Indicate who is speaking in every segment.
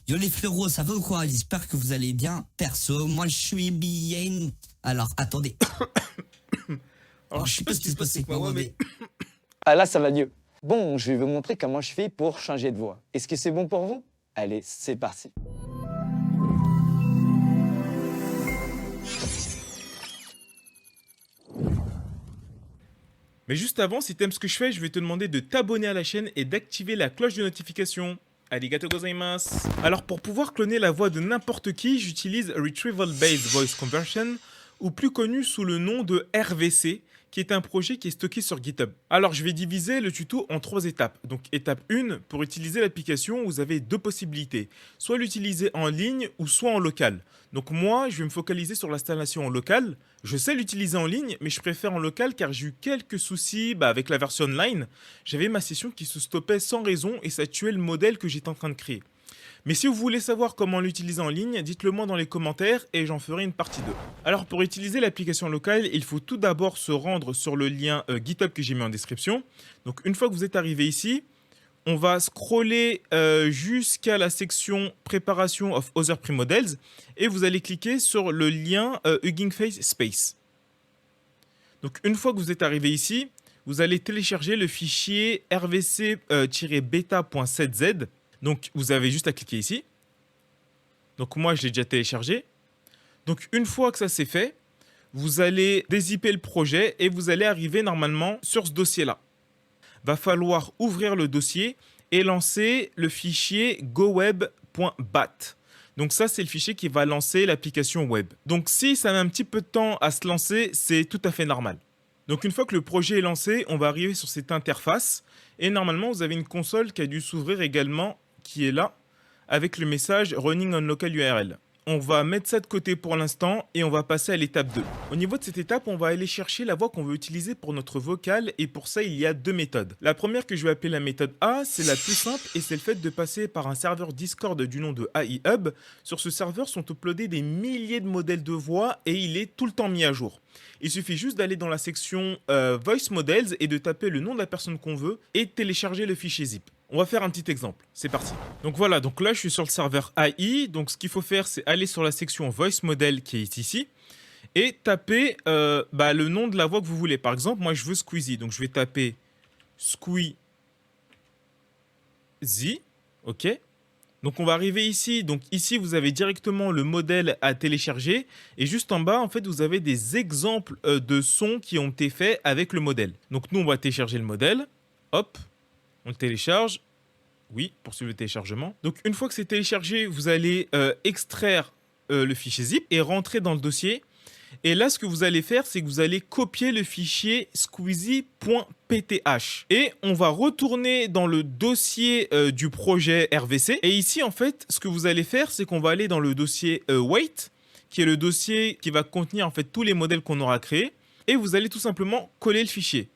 Speaker 1: Yo les frérots, ça va ou quoi? J'espère que vous allez bien. Perso, moi je suis bien. Alors, attendez.
Speaker 2: Alors,
Speaker 1: Alors,
Speaker 2: je
Speaker 1: je
Speaker 2: sais
Speaker 1: sais
Speaker 2: pas
Speaker 1: pas
Speaker 2: ce
Speaker 1: ce
Speaker 2: qui
Speaker 1: qui
Speaker 2: se
Speaker 1: se
Speaker 2: passe
Speaker 1: passe
Speaker 2: avec
Speaker 1: avec
Speaker 2: ma
Speaker 1: ma
Speaker 2: voix,
Speaker 1: voix,
Speaker 2: mais
Speaker 1: mais...
Speaker 3: Ah là, ça va mieux. Bon, je vais vous montrer comment je fais pour changer de voix. Est-ce que c'est bon pour vous? Allez, c'est parti.
Speaker 2: juste avant, si t'aimes ce que je fais, je vais te demander de t'abonner à la chaîne et d'activer la cloche de notification. Arigato gozaimasu. Alors pour pouvoir cloner la voix de n'importe qui, j'utilise Retrieval Based Voice Conversion, ou plus connu sous le nom de RVC, qui est un projet qui est stocké sur GitHub. Alors je vais diviser le tuto en 3 étapes. Donc étape 1, pour utiliser l'application, vous avez 2 possibilités. Soit l'utiliser en ligne ou soit en local. Donc moi, je vais me focaliser sur l'installation en local. Je sais l'utiliser en ligne, mais je préfère en local car j'ai eu quelques soucis avec la version online. J'avais ma session qui se stoppait sans raison et ça tuait le modèle que j'étais en train de créer. Mais si vous voulez savoir comment l'utiliser en ligne, dites-le moi dans les commentaires et j'en ferai une partie 2. Alors pour utiliser l'application locale, il faut tout d'abord se rendre sur le lien GitHub que j'ai mis en description. Donc une fois que vous êtes arrivé ici, on va scroller jusqu'à la section préparation of other pre-models et vous allez cliquer sur le lien Hugging Face Space. Donc une fois que vous êtes arrivé ici, vous allez télécharger le fichier rvc-beta.7z. Donc vous avez juste à cliquer ici. Donc moi je l'ai déjà téléchargé. Donc une fois que ça c'est fait, vous allez dézipper le projet et vous allez arriver normalement sur ce dossier-là. Va falloir ouvrir le dossier et lancer le fichier goweb.bat. Donc ça, c'est le fichier qui va lancer l'application web. Donc si ça met un petit peu de temps à se lancer, c'est tout à fait normal. Donc une fois que le projet est lancé, on va arriver sur cette interface et normalement, vous avez une console qui a dû s'ouvrir également, qui est là, avec le message Running on Local URL. On va mettre ça de côté pour l'instant et on va passer à l'étape 2. Au niveau de cette étape, on va aller chercher la voix qu'on veut utiliser pour notre vocal et pour ça, il y a 2 méthodes. La première que je vais appeler la méthode A, c'est la plus simple et c'est le fait de passer par un serveur Discord du nom de AI Hub. Sur ce serveur sont uploadés des milliers de modèles de voix et il est tout le temps mis à jour. Il suffit juste d'aller dans la section Voice Models et de taper le nom de la personne qu'on veut et de télécharger le fichier zip. On va faire un petit exemple, c'est parti. Donc voilà, donc là je suis sur le serveur AI, donc ce qu'il faut faire c'est aller sur la section Voice Model qui est ici et taper le nom de la voix que vous voulez. Par exemple, moi je veux Squeezie, donc je vais taper Squeezie, ok. Donc on va arriver ici, donc ici vous avez directement le modèle à télécharger et juste en bas en fait vous avez des exemples de sons qui ont été faits avec le modèle. Donc nous on va télécharger le modèle, hop. On le télécharge. Oui, poursuivre le téléchargement. Donc une fois que c'est téléchargé, vous allez extraire le fichier zip et rentrer dans le dossier. Et là, ce que vous allez faire, c'est que vous allez copier le fichier squeezie.pth. Et on va retourner dans le dossier du projet RVC. Et ici, en fait, ce que vous allez faire, c'est qu'on va aller dans le dossier wait, qui est le dossier qui va contenir en fait tous les modèles qu'on aura créés. Et vous allez tout simplement coller le fichier.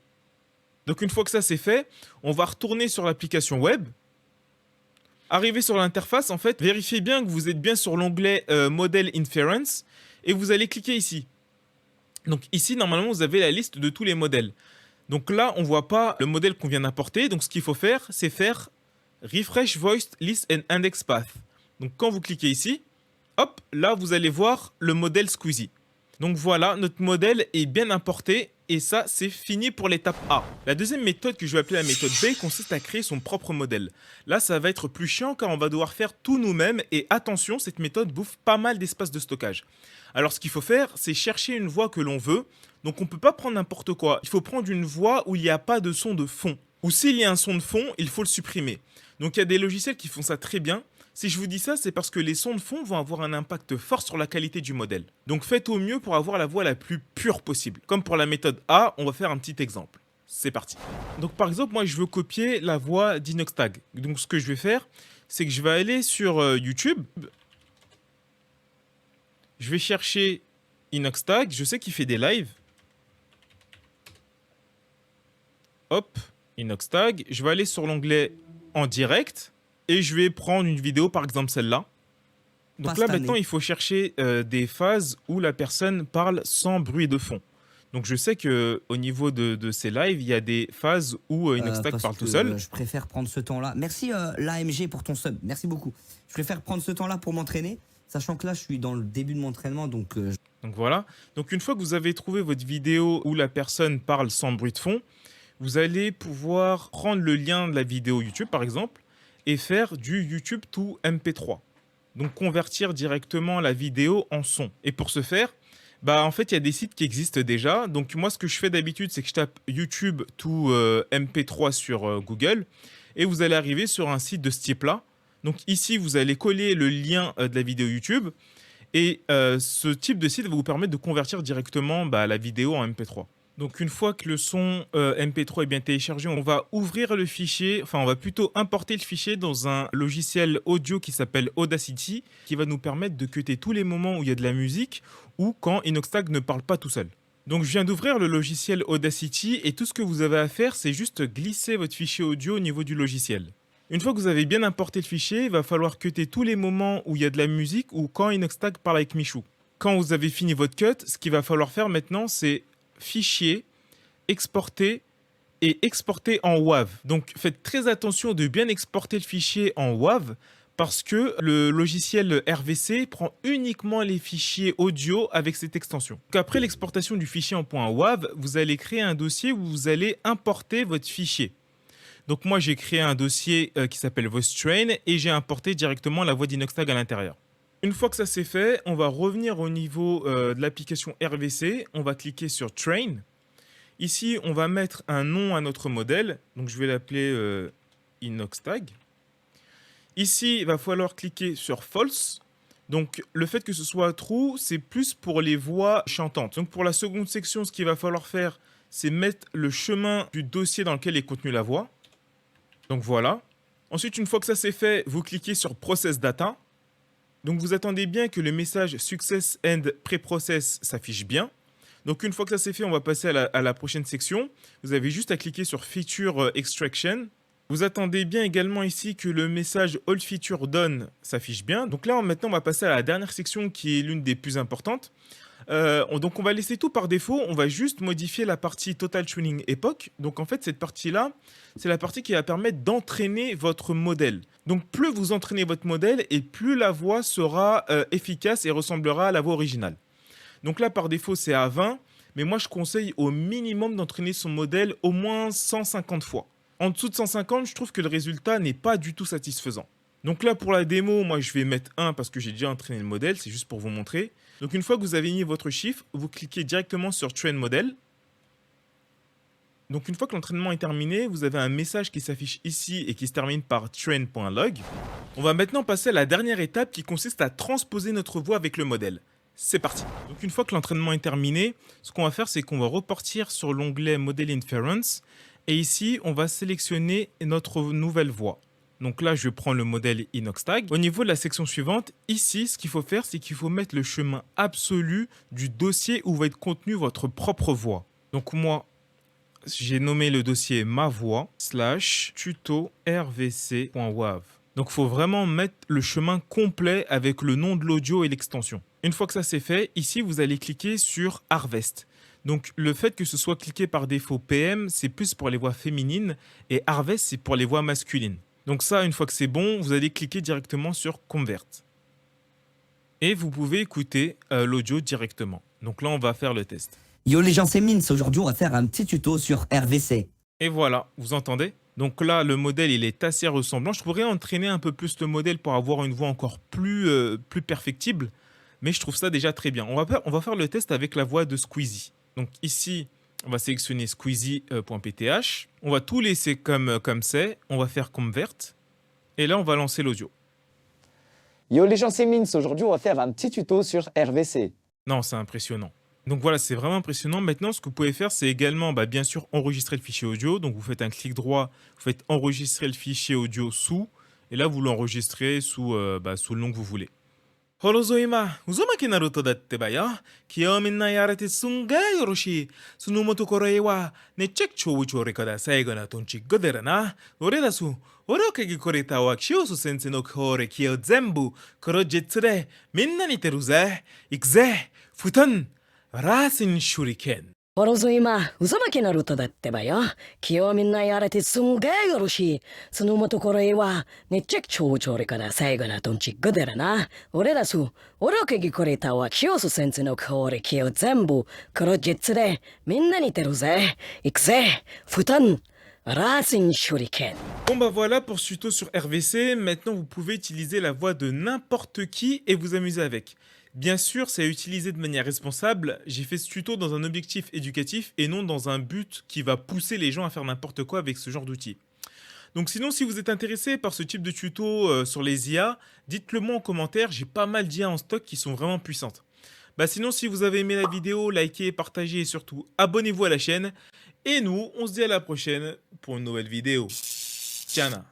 Speaker 2: Donc une fois que ça c'est fait, on va retourner sur l'application web. Arriver sur l'interface, en fait, vérifiez bien que vous êtes bien sur l'onglet Model Inference et vous allez cliquer ici. Donc ici, normalement, vous avez la liste de tous les modèles. Donc là, on ne voit pas le modèle qu'on vient d'importer. Donc ce qu'il faut faire, c'est faire Refresh Voiced List and Index Path. Donc quand vous cliquez ici, hop, là, vous allez voir le modèle Squeezie. Donc voilà, notre modèle est bien importé et ça, c'est fini pour l'étape A. La deuxième méthode que je vais appeler la méthode B consiste à créer son propre modèle. Là, ça va être plus chiant car on va devoir faire tout nous-mêmes et attention, cette méthode bouffe pas mal d'espace de stockage. Alors ce qu'il faut faire, c'est chercher une voix que l'on veut. Donc on ne peut pas prendre n'importe quoi. Il faut prendre une voix où il n'y a pas de son de fond. Ou s'il y a un son de fond, il faut le supprimer. Donc il y a des logiciels qui font ça très bien. Si je vous dis ça, c'est parce que les sons de fond vont avoir un impact fort sur la qualité du modèle. Donc faites au mieux pour avoir la voix la plus pure possible. Comme pour la méthode A, on va faire un petit exemple. C'est parti. Donc par exemple, moi je veux copier la voix d'Inoxtag. Donc ce que je vais faire, c'est que je vais aller sur YouTube. Je vais chercher Inoxtag. Je sais qu'il fait des lives. Hop, Inoxtag. Je vais aller sur l'onglet en direct. Et je vais prendre une vidéo, par exemple celle-là. Donc là, maintenant, il faut chercher des phases où la personne parle sans bruit de fond. Donc je sais que au niveau de ces lives, il y a des phases où Inoxtag
Speaker 1: Parce
Speaker 2: parle tout
Speaker 1: que
Speaker 2: seul.
Speaker 1: je préfère prendre ce temps-là. Merci l'AMG pour ton sub, merci beaucoup. Je préfère prendre ce temps-là pour m'entraîner, sachant que là, je suis dans le début de mon entraînement, donc
Speaker 2: Donc voilà. Donc une fois que vous avez trouvé votre vidéo où la personne parle sans bruit de fond, vous allez pouvoir prendre le lien de la vidéo YouTube par exemple et faire du YouTube to MP3. Donc convertir directement la vidéo en son. Et pour ce faire, bah en fait il y a des sites qui existent déjà. Donc moi ce que je fais d'habitude c'est que je tape YouTube to MP3 sur Google et vous allez arriver sur un site de ce type-là. Donc ici vous allez coller le lien de la vidéo YouTube et ce type de site va vous permettre de convertir directement la vidéo en MP3. Donc une fois que le son MP3 est bien téléchargé, on va ouvrir le fichier, enfin on va plutôt importer le fichier dans un logiciel audio qui s'appelle Audacity, qui va nous permettre de cutter tous les moments où il y a de la musique ou quand Inoxtag ne parle pas tout seul. Donc je viens d'ouvrir le logiciel Audacity et tout ce que vous avez à faire, c'est juste glisser votre fichier audio au niveau du logiciel. Une fois que vous avez bien importé le fichier, il va falloir cutter tous les moments où il y a de la musique ou quand Inoxtag parle avec Michou. Quand vous avez fini votre cut, ce qu'il va falloir faire maintenant, c'est fichier, exporter et exporter en WAV. Donc faites très attention de bien exporter le fichier en WAV parce que le logiciel RVC prend uniquement les fichiers audio avec cette extension. Donc, après l'exportation du fichier en .wav, vous allez créer un dossier où vous allez importer votre fichier. Donc moi j'ai créé un dossier qui s'appelle VoiceTrain et j'ai importé directement la voix d'Inoxtag à l'intérieur. Une fois que ça c'est fait, on va revenir au niveau de l'application RVC. On va cliquer sur Train. Ici, on va mettre un nom à notre modèle. Donc, je vais l'appeler Inoxtag. Ici, il va falloir cliquer sur False. Donc, le fait que ce soit True, c'est plus pour les voix chantantes. Donc, pour la seconde section, ce qu'il va falloir faire, c'est mettre le chemin du dossier dans lequel est contenue la voix. Donc, voilà. Ensuite, une fois que ça c'est fait, vous cliquez sur Process Data. Donc vous attendez bien que le message Success and Preprocess s'affiche bien. Donc une fois que ça c'est fait, on va passer à la prochaine section. Vous avez juste à cliquer sur Feature Extraction. Vous attendez bien également ici que le message All Feature Done s'affiche bien. Donc là maintenant on va passer à la dernière section qui est l'une des plus importantes. Donc on va laisser tout par défaut, on va juste modifier la partie Total Tuning Epoch. Donc en fait cette partie-là, c'est la partie qui va permettre d'entraîner votre modèle. Donc plus vous entraînez votre modèle et plus la voix sera efficace et ressemblera à la voix originale. Donc là par défaut c'est à 20, mais moi je conseille au minimum d'entraîner son modèle au moins 150 fois. En dessous de 150, je trouve que le résultat n'est pas du tout satisfaisant. Donc là pour la démo, moi je vais mettre 1 parce que j'ai déjà entraîné le modèle, c'est juste pour vous montrer. Donc une fois que vous avez mis votre chiffre, vous cliquez directement sur Train Model. Donc une fois que l'entraînement est terminé, vous avez un message qui s'affiche ici et qui se termine par train.log. On va maintenant passer à la dernière étape qui consiste à transposer notre voix avec le modèle. C'est parti. Donc une fois que l'entraînement est terminé, ce qu'on va faire c'est qu'on va repartir sur l'onglet Model Inference et ici on va sélectionner notre nouvelle voix. Donc là, je prends le modèle Inoxtag. Au niveau de la section suivante, ici, ce qu'il faut faire, c'est qu'il faut mettre le chemin absolu du dossier où va être contenu votre propre voix. Donc moi, j'ai nommé le dossier ma voix / tuto rvc.wav. Donc il faut vraiment mettre le chemin complet avec le nom de l'audio et l'extension. Une fois que ça c'est fait, ici, vous allez cliquer sur Harvest. Donc le fait que ce soit cliqué par défaut PM, c'est plus pour les voix féminines et Harvest, c'est pour les voix masculines. Donc ça, une fois que c'est bon, vous allez cliquer directement sur Convert. Et vous pouvez écouter l'audio directement. Donc là, on va faire le test.
Speaker 1: Yo les gens, c'est Mince. Aujourd'hui, on va faire un petit tuto sur RVC.
Speaker 2: Et voilà, vous entendez? Donc là, le modèle, il est assez ressemblant. Je pourrais entraîner un peu plus le modèle pour avoir une voix encore plus perfectible. Mais je trouve ça déjà très bien. On va faire le test avec la voix de Squeezie. Donc ici, on va sélectionner squeezie.pth. On va tout laisser comme c'est. On va faire convert. Et là, on va lancer l'audio.
Speaker 3: Yo les gens, c'est Mince. Aujourd'hui, on va faire un petit tuto sur RVC.
Speaker 2: Non, c'est impressionnant. Donc voilà, c'est vraiment impressionnant. Maintenant, ce que vous pouvez faire, c'est également, bien sûr, enregistrer le fichier audio. Donc vous faites un clic droit, vous faites enregistrer le fichier audio sous. Et là, vous l'enregistrez sous le nom que vous voulez. ホロゾ今、uzomaけなるとだってばよ。清みんなやれてすんがよろしい。そのもところへは、ねちゃくちょうちょれから最後なとんちっごでらな。俺らす、俺をかぎこれたわ、きよす先生のこれきを全部、この実でみんなにてるぜ。行くぜ。ふたん、ラーシン手裏剣。
Speaker 4: ボロズ今、嘘まきなるとだってばよ。気をみんなやれてすんげえよろしい。そのもところへは、ねちゃくちょうちょりから最後などんちぐでらな。俺らす、俺をけぎこれたわ、清須先生の香り気を全部、黒実で、みんなにてるぜ。行くぜ。負担。Racing Shuriken.
Speaker 2: Bon bah voilà pour ce tuto sur RVC, maintenant vous pouvez utiliser la voix de n'importe qui et vous amuser avec. Bien sûr, c'est à utiliser de manière responsable, j'ai fait ce tuto dans un objectif éducatif et non dans un but qui va pousser les gens à faire n'importe quoi avec ce genre d'outils. Donc sinon, si vous êtes intéressé par ce type de tuto sur les IA, dites-le moi en commentaire, j'ai pas mal d'IA en stock qui sont vraiment puissantes. Bah sinon, si vous avez aimé la vidéo, likez, partagez et surtout abonnez-vous à la chaîne. Et nous, on se dit à la prochaine pour une nouvelle vidéo. Tiana.